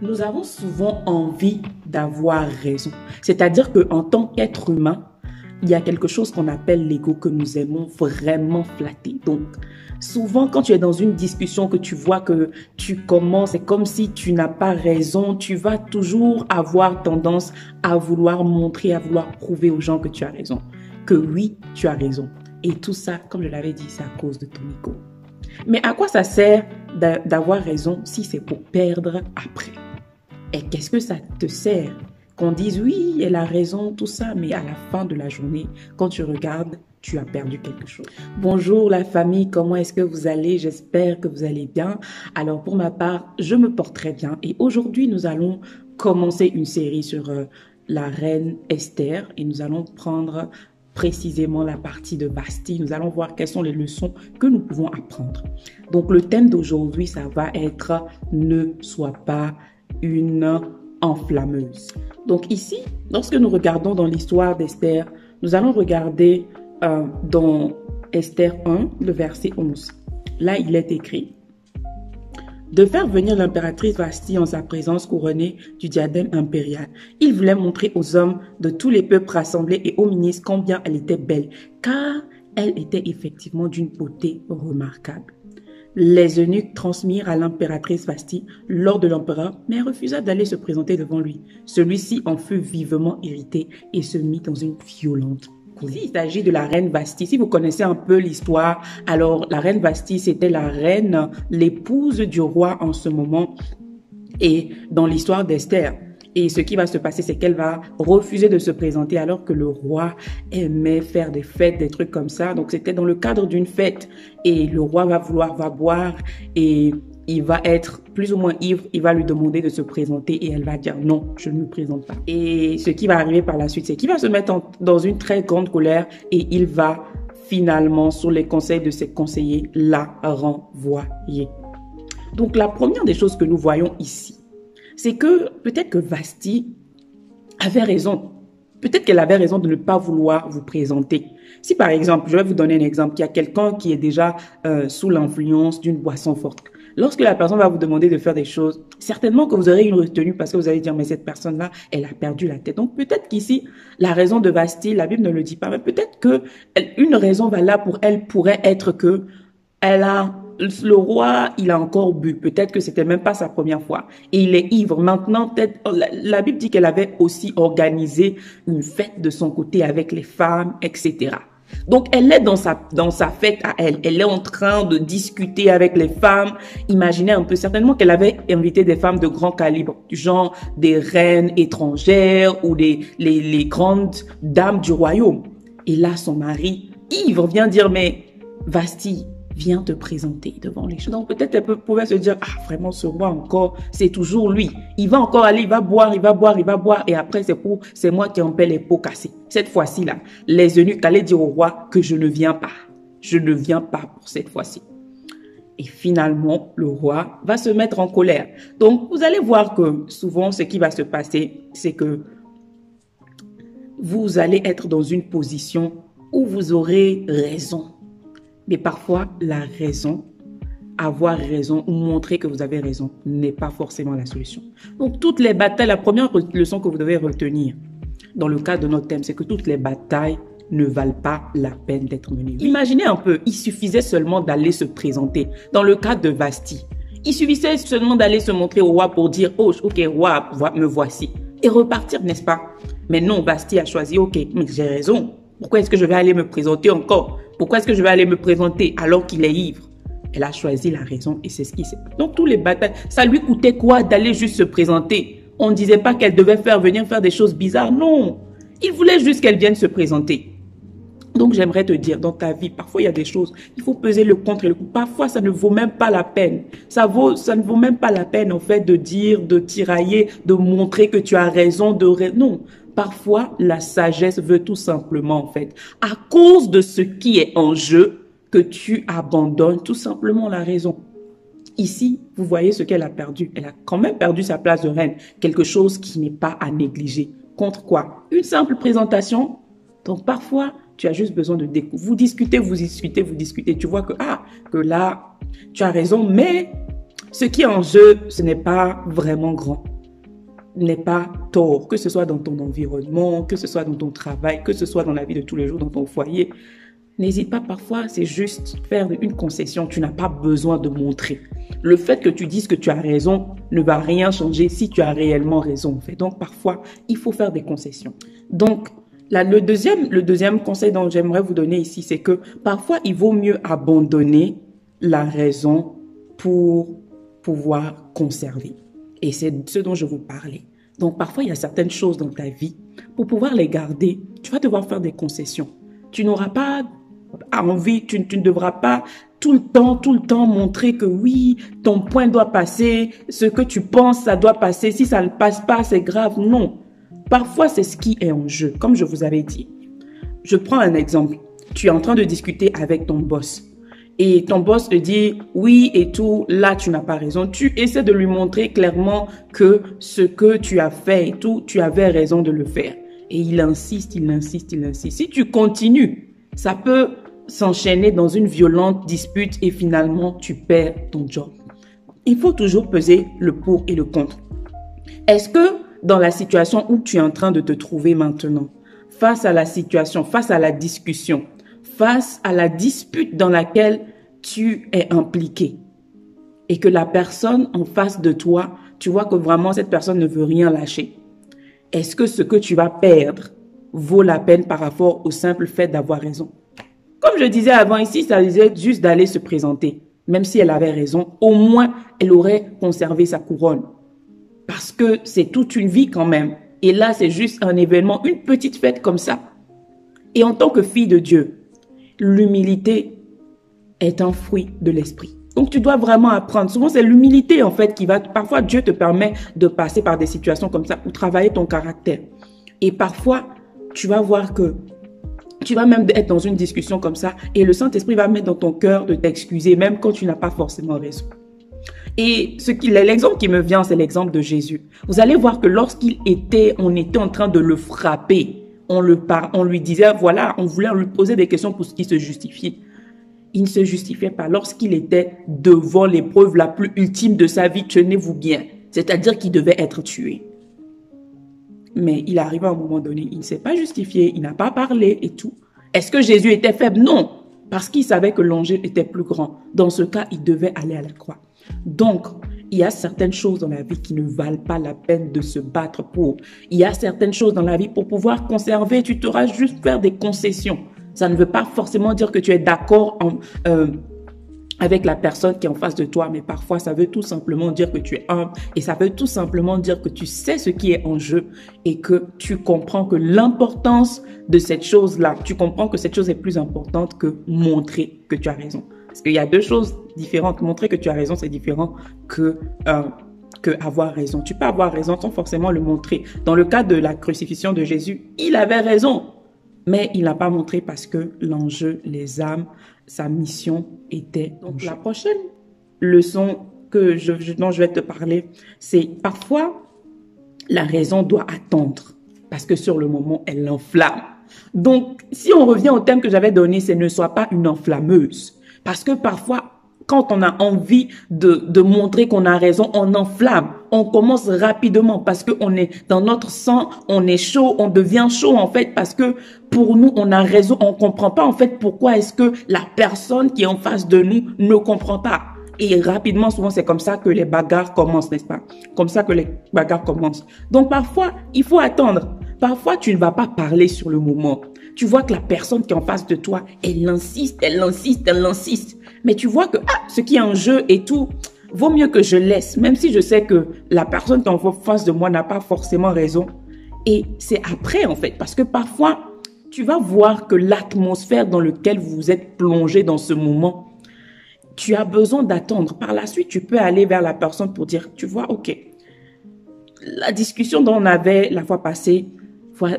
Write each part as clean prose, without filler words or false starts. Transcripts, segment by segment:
Nous avons souvent envie d'avoir raison. C'est-à-dire qu'en tant qu'être humain, il y a quelque chose qu'on appelle l'ego que nous aimons vraiment flatter. Donc, souvent, quand tu es dans une discussion, que tu vois que tu commences, c'est comme si tu n'as pas raison, tu vas toujours avoir tendance à vouloir montrer, à vouloir prouver aux gens que tu as raison. Que oui, tu as raison. Et tout ça, comme je l'avais dit, c'est à cause de ton ego. Mais à quoi ça sert d'avoir raison si c'est pour perdre après? Et qu'est-ce que ça te sert qu'on dise oui, elle a raison, tout ça, mais à la fin de la journée, quand tu regardes, tu as perdu quelque chose. Bonjour la famille, comment est-ce que vous allez? J'espère que vous allez bien. Alors pour ma part, je me porte très bien et aujourd'hui nous allons commencer une série sur la reine Esther et nous allons prendre précisément la partie de Vashti. Nous allons voir quelles sont les leçons que nous pouvons apprendre. Donc le thème d'aujourd'hui, ça va être « Ne sois pas une enflammeuse ». Donc ici, lorsque nous regardons dans l'histoire d'Esther, nous allons regarder dans Esther 1, le verset 11. Là, il est écrit de faire venir l'impératrice Vashti en sa présence couronnée du diadème impérial. Il voulait montrer aux hommes de tous les peuples rassemblés et aux ministres combien elle était belle, car elle était effectivement d'une beauté remarquable. Les eunuques transmirent à l'impératrice Vashti l'ordre de l'empereur, mais elle refusa d'aller se présenter devant lui. Celui-ci en fut vivement irrité et se mit dans une violente colère. Ici, il s'agit de la reine Vashti. Si vous connaissez un peu l'histoire, alors la reine Vashti, c'était la reine, l'épouse du roi en ce moment, et dans l'histoire d'Esther. Et ce qui va se passer, c'est qu'elle va refuser de se présenter alors que le roi aimait faire des fêtes, des trucs comme ça. Donc, c'était dans le cadre d'une fête. Et le roi va boire et il va être plus ou moins ivre. Il va lui demander de se présenter et elle va dire non, je ne me présente pas. Et ce qui va arriver par la suite, c'est qu'il va se mettre dans une très grande colère et il va finalement, sur les conseils de ses conseillers, la renvoyer. Donc, la première des choses que nous voyons ici, c'est que peut-être que Vashti avait raison. Peut-être qu'elle avait raison de ne pas vouloir vous présenter. Si par exemple, je vais vous donner un exemple, il y a quelqu'un qui est déjà sous l'influence d'une boisson forte. Lorsque la personne va vous demander de faire des choses, certainement que vous aurez une retenue parce que vous allez dire, mais cette personne-là, elle a perdu la tête. Donc peut-être qu'ici, la raison de Vashti, la Bible ne le dit pas, mais peut-être qu'une raison valable pour elle pourrait être que le roi, il a encore bu. Peut-être que c'était même pas sa première fois. Et il est ivre. Maintenant, peut-être, la Bible dit qu'elle avait aussi organisé une fête de son côté avec les femmes, etc. Donc, elle est dans sa fête à elle. Elle est en train de discuter avec les femmes. Imaginez un peu, certainement qu'elle avait invité des femmes de grand calibre, du genre des reines étrangères ou les grandes dames du royaume. Et là, son mari, ivre, vient dire, mais Vashti, viens te présenter devant les gens. Donc peut-être elle pouvait se dire, ah vraiment ce roi encore, c'est toujours lui. Il va encore aller, il va boire et après c'est moi qui en paie les pots cassés. Cette fois-ci là, les eunuques allaient dire au roi que je ne viens pas. Je ne viens pas pour cette fois-ci. Et finalement, le roi va se mettre en colère. Donc vous allez voir que souvent ce qui va se passer, c'est que vous allez être dans une position où vous aurez raison. Mais parfois, la raison, avoir raison ou montrer que vous avez raison n'est pas forcément la solution. Donc, toutes les batailles, la première leçon que vous devez retenir dans le cadre de notre thème, c'est que toutes les batailles ne valent pas la peine d'être menées. Imaginez un peu, il suffisait seulement d'aller se présenter. Dans le cadre de Vashti, il suffisait seulement d'aller se montrer au roi pour dire, oh, ok, roi, me voici. Et repartir, n'est-ce pas? Mais non, Vashti a choisi, ok, mais j'ai raison. Pourquoi est-ce que je vais aller me présenter encore? Pourquoi est-ce que je vais aller me présenter alors qu'il est ivre? Elle a choisi la raison et c'est ce qui s'est passé. Donc, tous les batailles, ça lui coûtait quoi d'aller juste se présenter? On ne disait pas qu'elle devait venir faire des choses bizarres. Non, il voulait juste qu'elle vienne se présenter. Donc, j'aimerais te dire, dans ta vie, parfois, il y a des choses, il faut peser le contre et le contre. Parfois, ça ne vaut même pas la peine. Ça ne vaut même pas la peine, en fait, de dire, de tirailler, de montrer que tu as raison, non. Parfois, la sagesse veut tout simplement, en fait, à cause de ce qui est en jeu, que tu abandonnes tout simplement la raison. Ici, vous voyez ce qu'elle a perdu. Elle a quand même perdu sa place de reine. Quelque chose qui n'est pas à négliger. Contre quoi? Une simple présentation. Donc, parfois, tu as juste besoin de découvrir. Vous discutez. Tu vois que là, tu as raison, mais ce qui est en jeu, ce n'est pas vraiment grand, n'est pas tort, que ce soit dans ton environnement, que ce soit dans ton travail, que ce soit dans la vie de tous les jours, dans ton foyer. N'hésite pas, parfois, c'est juste faire une concession. Tu n'as pas besoin de montrer. Le fait que tu dises que tu as raison ne va rien changer si tu as réellement raison, en fait. Donc, parfois, il faut faire des concessions. Donc, le deuxième conseil dont j'aimerais vous donner ici, c'est que parfois, il vaut mieux abandonner la raison pour pouvoir conserver. Et c'est ce dont je vous parlais. Donc, parfois, il y a certaines choses dans ta vie, pour pouvoir les garder, tu vas devoir faire des concessions. Tu n'auras pas envie, tu ne devras pas tout le temps montrer que oui, ton point doit passer, ce que tu penses, ça doit passer. Si ça ne passe pas, c'est grave. Non. Parfois, c'est ce qui est en jeu, comme je vous avais dit. Je prends un exemple. Tu es en train de discuter avec ton boss. Et ton boss te dit oui et tout, là tu n'as pas raison. Tu essaies de lui montrer clairement que ce que tu as fait et tout, tu avais raison de le faire. Et il insiste. Si tu continues, ça peut s'enchaîner dans une violente dispute et finalement tu perds ton job. Il faut toujours peser le pour et le contre. Est-ce que dans la situation où tu es en train de te trouver maintenant, face à la situation, face à la discussion, face à la dispute dans laquelle tu es impliqué et que la personne en face de toi, tu vois que vraiment cette personne ne veut rien lâcher. Est-ce que ce que tu vas perdre vaut la peine par rapport au simple fait d'avoir raison? Comme je disais avant ici, ça disait juste d'aller se présenter. Même si elle avait raison, au moins elle aurait conservé sa couronne. Parce que c'est toute une vie quand même. Et là, c'est juste un événement, une petite fête comme ça. Et en tant que fille de Dieu, l'humilité est un fruit de l'esprit. Donc, tu dois vraiment apprendre. Souvent, c'est l'humilité, en fait, qui va... Parfois, Dieu te permet de passer par des situations comme ça pour travailler ton caractère. Et parfois, tu vas voir que tu vas même être dans une discussion comme ça et le Saint-Esprit va mettre dans ton cœur de t'excuser, même quand tu n'as pas forcément raison. Et l'exemple qui me vient, c'est l'exemple de Jésus. Vous allez voir que on était en train de le frapper. On lui disait, voilà, on voulait lui poser des questions pour ce qui se justifiait. Il ne se justifiait pas lorsqu'il était devant l'épreuve la plus ultime de sa vie, tenez-vous bien. C'est-à-dire qu'il devait être tué. Mais il arrive à un moment donné, il ne s'est pas justifié, il n'a pas parlé et tout. Est-ce que Jésus était faible? Non, parce qu'il savait que l'enjeu était plus grand. Dans ce cas, il devait aller à la croix. Donc, il y a certaines choses dans la vie qui ne valent pas la peine de se battre pour. Il y a certaines choses dans la vie pour pouvoir conserver, tu devras juste faire des concessions. Ça ne veut pas forcément dire que tu es d'accord avec la personne qui est en face de toi, mais parfois ça veut tout simplement dire que tu es humble et ça veut tout simplement dire que tu sais ce qui est en jeu et que tu comprends que l'importance de cette chose-là, tu comprends que cette chose est plus importante que montrer que tu as raison. Parce qu'il y a deux choses différentes. Montrer que tu as raison, c'est différent que avoir raison. Tu peux avoir raison sans forcément le montrer. Dans le cas de la crucifixion de Jésus, il avait raison, mais il n'a pas montré parce que l'enjeu, les âmes, sa mission était en jeu. La prochaine leçon dont je vais te parler, c'est parfois la raison doit attendre parce que sur le moment, elle l'enflamme. Donc, si on revient au thème que j'avais donné, c'est ne sois pas une enflammeuse. Parce que parfois, quand on a envie de montrer qu'on a raison, on enflamme. On commence rapidement parce qu'on est dans notre sang, on est chaud, on devient chaud en fait parce que pour nous, on a raison. On comprend pas en fait pourquoi est-ce que la personne qui est en face de nous ne comprend pas. Et rapidement, souvent, c'est comme ça que les bagarres commencent, n'est-ce pas? Comme ça que les bagarres commencent. Donc parfois, il faut attendre. Parfois, tu ne vas pas parler sur le moment. Tu vois que la personne qui est en face de toi, elle insiste. Mais tu vois que ce qui est en jeu et tout, vaut mieux que je laisse. Même si je sais que la personne qui est en face de moi n'a pas forcément raison. Et c'est après, en fait. Parce que parfois, tu vas voir que l'atmosphère dans laquelle vous êtes plongé dans ce moment, tu as besoin d'attendre. Par la suite, tu peux aller vers la personne pour dire, tu vois, ok, la discussion dont on avait la fois passée,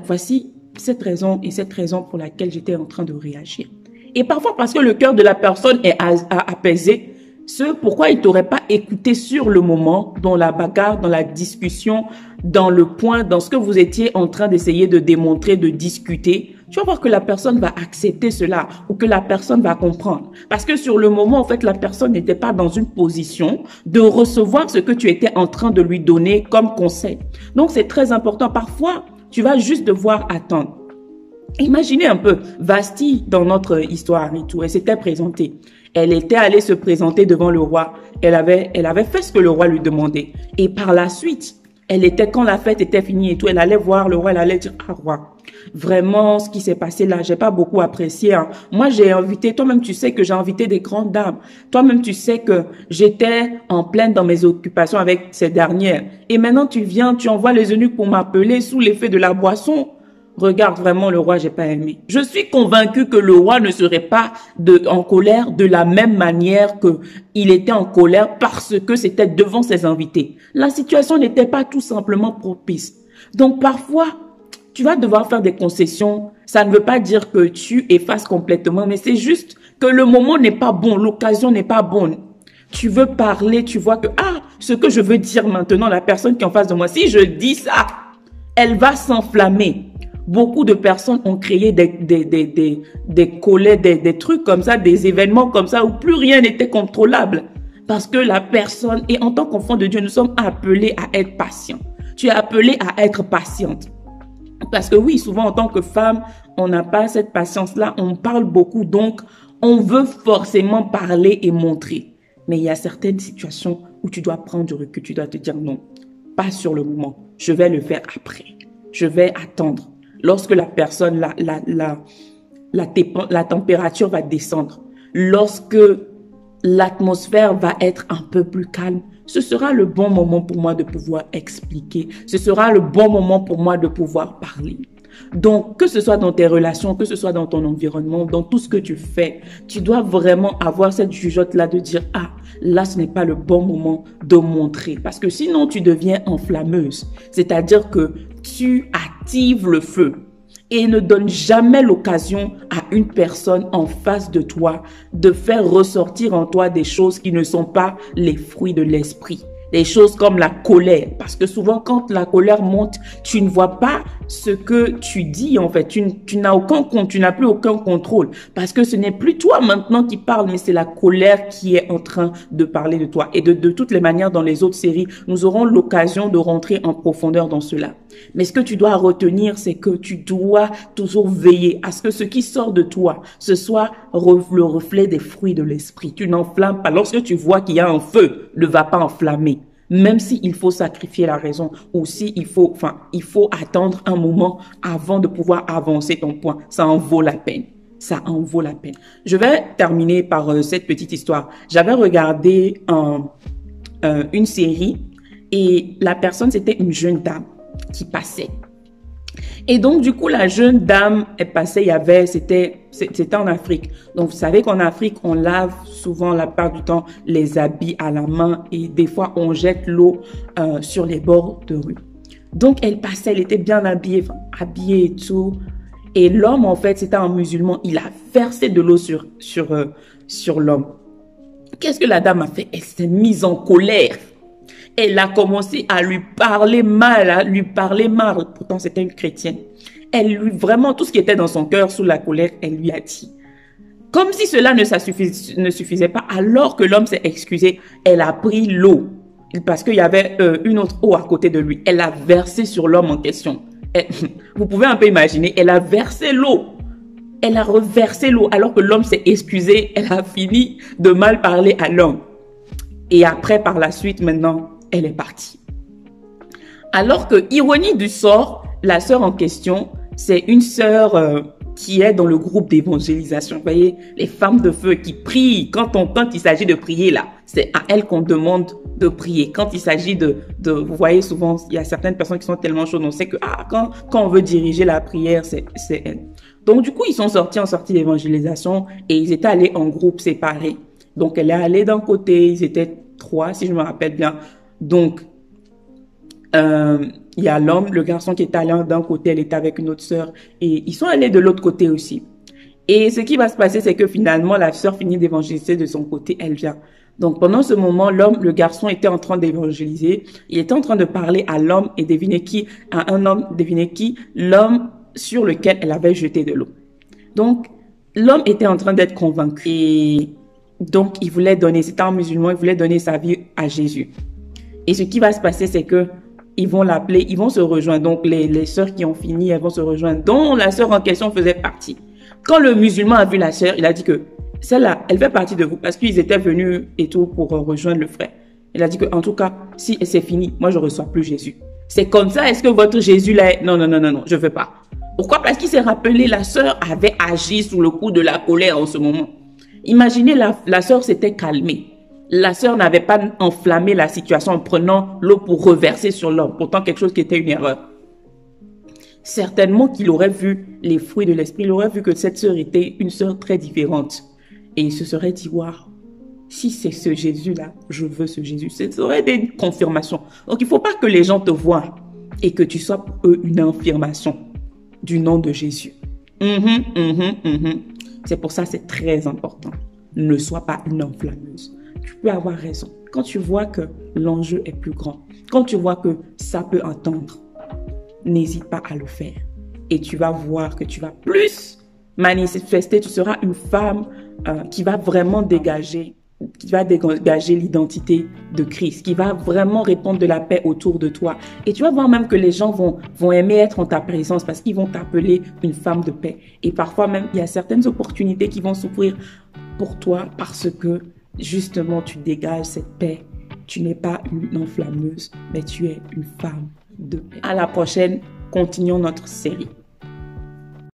voici cette raison et cette raison pour laquelle j'étais en train de réagir. Et parfois, parce que le cœur de la personne est apaisé, Ce pourquoi il t'aurait pas écouté sur le moment, dans la bagarre, dans la discussion, dans le point, dans ce que vous étiez en train d'essayer de démontrer, de discuter, tu vas voir que la personne va accepter cela ou que la personne va comprendre. Parce que sur le moment, en fait, la personne n'était pas dans une position de recevoir ce que tu étais en train de lui donner comme conseil. Donc, c'est très important. Parfois, tu vas juste devoir attendre. Imaginez un peu, Vasti, dans notre histoire et tout, elle s'était présentée. Elle était allée se présenter devant le roi. Elle avait fait ce que le roi lui demandait. Et par la suite, quand la fête était finie et tout, elle allait voir le roi, elle allait dire, ah roi, vraiment, ce qui s'est passé là, j'ai pas beaucoup apprécié, hein. Moi, j'ai invité, toi-même, tu sais que j'ai invité des grandes dames. Toi-même, tu sais que j'étais en pleine dans mes occupations avec ces dernières. Et maintenant, tu viens, tu envoies les eunuques pour m'appeler sous l'effet de la boisson. Regarde, vraiment, le roi, j'ai pas aimé. Je suis convaincue que le roi ne serait pas en colère de la même manière que il était en colère parce que c'était devant ses invités. La situation n'était pas tout simplement propice. Donc, parfois, tu vas devoir faire des concessions. Ça ne veut pas dire que tu effaces complètement, mais c'est juste que le moment n'est pas bon, l'occasion n'est pas bonne. Tu veux parler, tu vois que, ce que je veux dire maintenant, la personne qui est en face de moi, si je dis ça, elle va s'enflammer. Beaucoup de personnes ont créé des colères, des trucs comme ça, des événements comme ça où plus rien n'était contrôlable. Parce que la personne, et en tant qu'enfant de Dieu, nous sommes appelés à être patients. Tu es appelé à être patiente. Parce que oui, souvent en tant que femme, on n'a pas cette patience-là, on parle beaucoup, donc on veut forcément parler et montrer. Mais il y a certaines situations où tu dois prendre du recul, tu dois te dire non, pas sur le moment, je vais le faire après, je vais attendre. Lorsque la personne, la température va descendre, lorsque l'atmosphère va être un peu plus calme, ce sera le bon moment pour moi de pouvoir expliquer. Ce sera le bon moment pour moi de pouvoir parler. Donc, que ce soit dans tes relations, que ce soit dans ton environnement, dans tout ce que tu fais, tu dois vraiment avoir cette jugeote-là de dire, là, ce n'est pas le bon moment de montrer. Parce que sinon, tu deviens enflammeuse. C'est-à-dire que tu actives le feu. Et ne donne jamais l'occasion à une personne en face de toi de faire ressortir en toi des choses qui ne sont pas les fruits de l'esprit. Des choses comme la colère. Parce que souvent, quand la colère monte, tu ne vois pas ce que tu dis, en fait. Tu n'as plus aucun contrôle. Parce que ce n'est plus toi maintenant qui parle, mais c'est la colère qui est en train de parler de toi. Et de toutes les manières, dans les autres séries, nous aurons l'occasion de rentrer en profondeur dans cela. Mais ce que tu dois retenir, c'est que tu dois toujours veiller à ce que ce qui sort de toi, ce soit le reflet des fruits de l'esprit. Tu n'enflammes pas. Lorsque tu vois qu'il y a un feu, ne va pas enflammer. Même s'il faut sacrifier la raison ou il faut attendre un moment avant de pouvoir avancer ton point. Ça en vaut la peine. Ça en vaut la peine. Je vais terminer par cette petite histoire. J'avais regardé une série et la personne, c'était une jeune dame qui passait. Et donc, du coup, la jeune dame, elle passait, c'était en Afrique. Donc, vous savez qu'en Afrique, on lave souvent, la plupart du temps, les habits à la main et des fois, on jette l'eau sur les bords de rue. Donc, elle passait, elle était bien habillée et tout. Et l'homme, en fait, c'était un musulman. Il a versé de l'eau sur l'homme. Qu'est-ce que la dame a fait? Elle s'est mise en colère. Elle a commencé à lui parler mal, Pourtant, c'était une chrétienne. Vraiment, tout ce qui était dans son cœur sous la colère, elle lui a dit. Comme si cela ne suffisait pas, alors que l'homme s'est excusé, elle a pris l'eau. Parce qu'il y avait une autre eau à côté de lui. Elle a versé sur l'homme en question. Vous pouvez un peu imaginer, elle a versé l'eau. Elle a reversé l'eau, alors que l'homme s'est excusé. Elle a fini de mal parler à l'homme. Et après, par la suite, maintenant, elle est partie. Alors que, ironie du sort, la sœur en question, c'est une sœur qui est dans le groupe d'évangélisation. Vous voyez, les femmes de feu qui prient. Quand il s'agit de prier là, c'est à elles qu'on demande de prier. Quand il s'agit vous voyez souvent, il y a certaines personnes qui sont tellement chaudes, on sait que quand on veut diriger la prière, c'est elles. Donc du coup, ils sont sortis en sortie d'évangélisation et ils étaient allés en groupe séparés. Donc elle est allée d'un côté, ils étaient 3 si je me rappelle bien. Donc, il y a l'homme, le garçon qui est allé d'un côté, elle était avec une autre sœur et ils sont allés de l'autre côté aussi. Et ce qui va se passer, c'est que finalement, la sœur finit d'évangéliser de son côté, elle vient. Donc, pendant ce moment, le garçon était en train d'évangéliser. Il était en train de parler à l'homme et devinez qui, à un homme, devinez qui, l'homme sur lequel elle avait jeté de l'eau. Donc, l'homme était en train d'être convaincu. Et donc, il voulait donner, c'était un musulman, il voulait donner sa vie à Jésus. Et ce qui va se passer, c'est que ils vont l'appeler, ils vont se rejoindre. Donc, les sœurs qui ont fini, elles vont se rejoindre, dont la sœur en question faisait partie. Quand le musulman a vu la sœur, il a dit que celle-là, elle fait partie de vous parce qu'ils étaient venus et tout pour rejoindre le frère. Il a dit que, en tout cas, si c'est fini, moi, je ne reçois plus Jésus. C'est comme ça, est-ce que votre Jésus là est... Non, non, non, non, non, je ne veux pas. Pourquoi? Parce qu'il s'est rappelé, la sœur avait agi sous le coup de la colère en ce moment. Imaginez, la sœur s'était calmée. La sœur n'avait pas enflammé la situation en prenant l'eau pour reverser sur l'homme. Pourtant, quelque chose qui était une erreur. Certainement qu'il aurait vu les fruits de l'esprit. Il aurait vu que cette sœur était une sœur très différente. Et il se serait dit, waouh, si c'est ce Jésus-là, je veux ce Jésus. Ce serait des confirmations. Donc, il ne faut pas que les gens te voient et que tu sois pour eux une affirmation du nom de Jésus. C'est pour ça que c'est très important. Ne sois pas une enflammeuse. Tu peux avoir raison. Quand tu vois que l'enjeu est plus grand, quand tu vois que ça peut entendre, n'hésite pas à le faire. Et tu vas voir que tu vas plus manifester, tu seras une femme qui va vraiment dégager l'identité de Christ, qui va vraiment répandre de la paix autour de toi. Et tu vas voir même que les gens vont aimer être en ta présence parce qu'ils vont t'appeler une femme de paix. Et parfois même, il y a certaines opportunités qui vont s'ouvrir pour toi parce que justement, tu dégages cette paix. Tu n'es pas une enflammeuse, mais tu es une femme de paix. À la prochaine, continuons notre série.